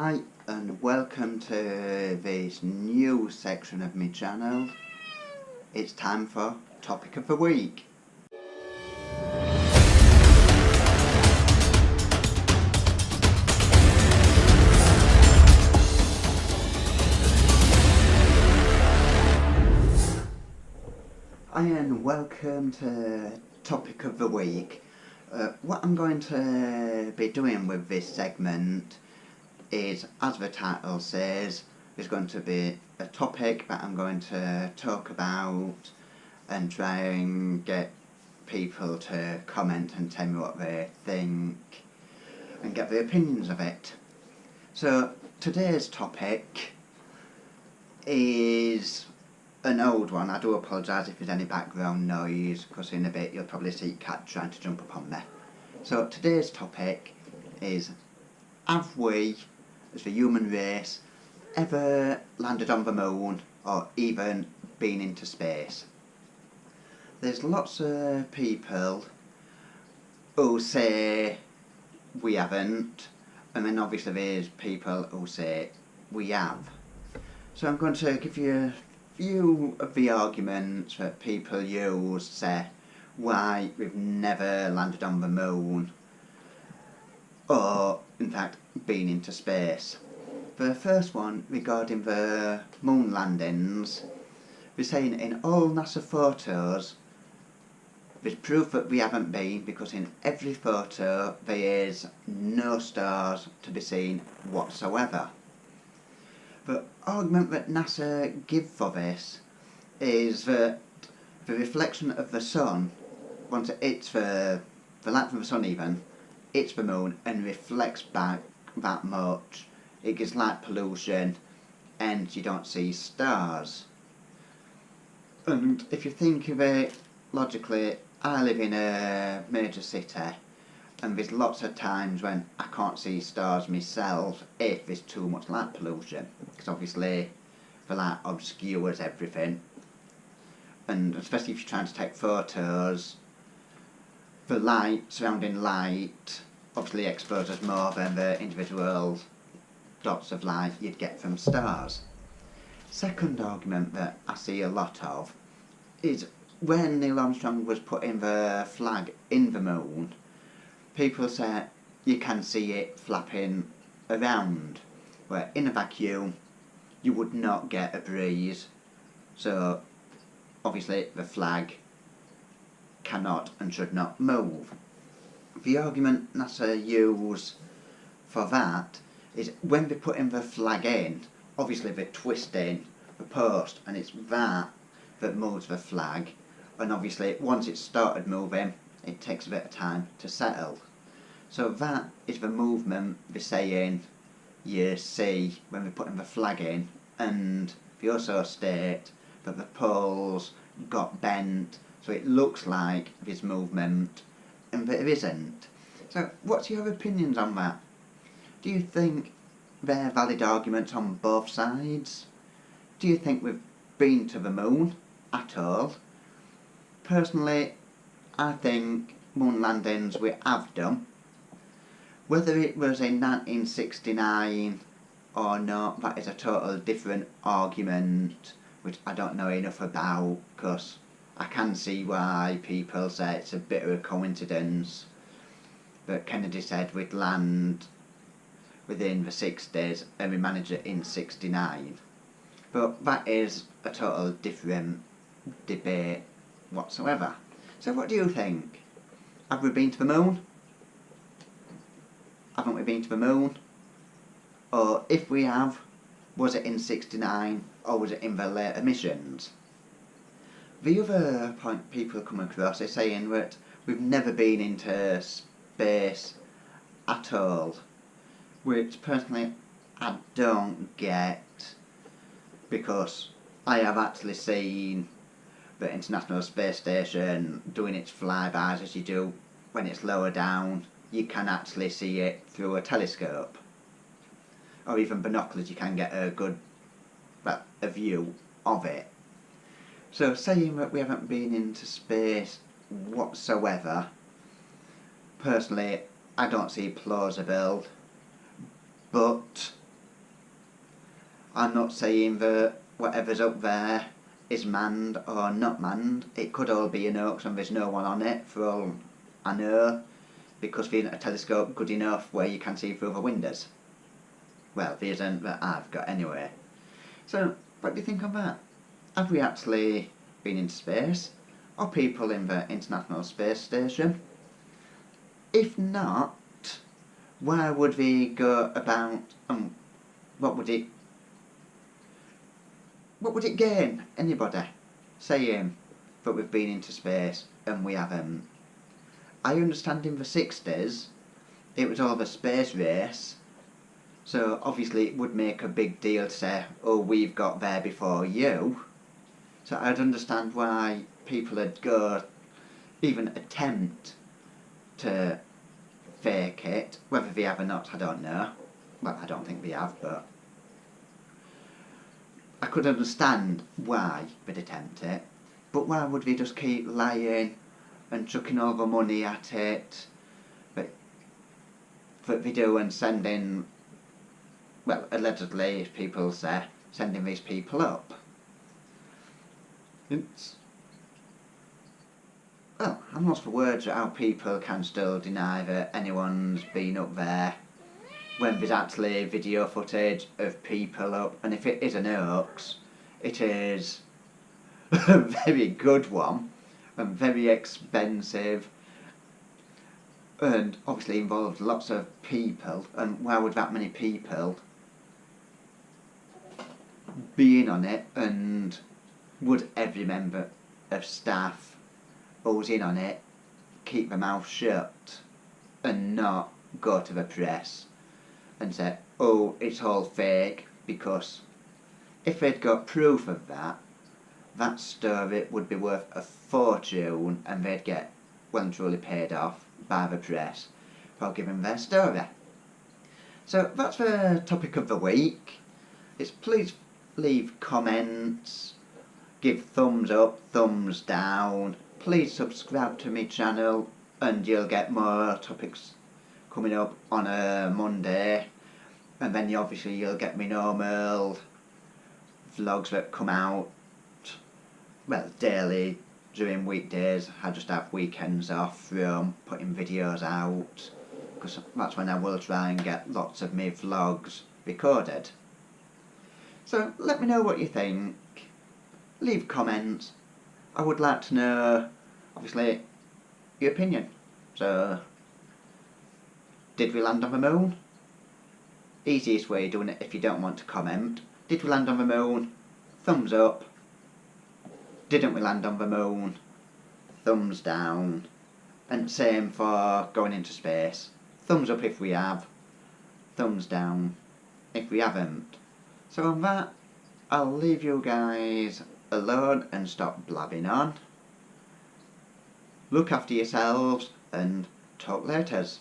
Hi and welcome to this new section of my channel. It's time for Topic of the Week. Hi and welcome to Topic of the Week. What I'm going to be doing with this segment is, as the title says, there's going to be a topic that I'm going to talk about and try and get people to comment and tell me what they think and get their opinions of it. So today's topic is an old one. I do apologise if there's any background noise, because in a bit you'll probably see Cat trying to jump upon me. So today's topic is, have we, as the human race, ever landed on the moon or even been into space? There's lots of people who say we haven't, and then obviously there's people who say we have. So I'm going to give you a few of the arguments that people use to say why we've never landed on the moon or in fact been into space. The first one, regarding the moon landings, we're saying in all NASA photos there's proof that we haven't been, because in every photo there is no stars to be seen whatsoever. The argument that NASA give for this is that the reflection of the sun, once it hits the light from the sun even, hits the moon and reflects back that much, it gives light pollution and you don't see stars. And if you think of it logically, I live in a major city and there's lots of times when I can't see stars myself if there's too much light pollution, because obviously the light obscures everything, and especially if you're trying to take photos, the light, surrounding light, obviously exposes more than the individual dots of light you'd get from stars. Second argument that I see a lot of is when Neil Armstrong was putting the flag in the moon, people say you can see it flapping around, where in a vacuum you would not get a breeze, so obviously the flag cannot and should not move. The argument NASA use for that is when they're putting the flag in, obviously they're twisting the post and it's that moves the flag, and obviously once it's started moving it takes a bit of time to settle. So that is the movement they're saying you see when we're putting the flag in, and they also state that the poles got bent so it looks like there's movement and there isn't. So what's your opinions on that? Do you think they're valid arguments on both sides? Do you think we've been to the moon at all? Personally, I think moon landings we have done. Whether it was in 1969 or not, that is a total different argument which I don't know enough about, because I can see why people say it's a bit of a coincidence that Kennedy said we'd land within the 60s and we managed it in 69. But that is a total different debate whatsoever. So what do you think? Have we been to the moon? Haven't we been to the moon? Or if we have, was it in 69 or was it in the later missions? The other point people come across is saying that we've never been into space at all, which personally I don't get, because I have actually seen the International Space Station doing its flybys as you do when it's lower down. You can actually see it through a telescope, or even binoculars. You can get a good, well, a view of it. So saying that we haven't been into space whatsoever, personally I don't see plausible, but I'm not saying that whatever's up there is manned or not manned. It could all be an hoax and there's no one on it for all I know, because there isn't a telescope good enough where you can see through the windows. Well, there isn't that I've got anyway. So, what do you think of that? Have we actually been into space? Are people in the International Space Station? If not, where would we go about, and what would it gain anybody saying that we've been into space and we haven't? I understand in the 60s it was all the space race, so obviously it would make a big deal to say, oh, we've got there before you. So I'd understand why people would go, even attempt to fake it. Whether they have or not, I don't know. Well, I don't think they have, but I could understand why they'd attempt it. But why would they just keep lying and chucking all the money at it that they do, and sending, well, allegedly, people say, sending these people up? It's, well, I'm lost for words at how people can still deny that anyone's been up there when there's actually video footage of people up, and if it is an hoax, it is a very good one and very expensive, and obviously involved lots of people. And why would that many people be in on it, and would every member of staff who's in on it keep their mouth shut and not go to the press and say, oh, it's all fake? Because if they'd got proof of that, that story would be worth a fortune, and they'd get well and truly paid off by the press for giving their story. So that's the topic of the week. Please leave comments, give thumbs up, thumbs down. Please subscribe to my channel and you'll get more topics coming up on a Monday. And then obviously you'll get me normal vlogs that come out, well, daily during weekdays. I just have weekends off from putting videos out, because that's when I will try and get lots of my vlogs recorded. So let me know what you think. Leave comments. I would like to know, obviously, your opinion. So, did we land on the moon? Easiest way of doing it if you don't want to comment. Did we land on the moon? Thumbs up. Didn't we land on the moon? Thumbs down. And same for going into space. Thumbs up if we have. Thumbs down if we haven't. So on that, I'll leave you guys alone and stop blabbing on. Look after yourselves and talk laters.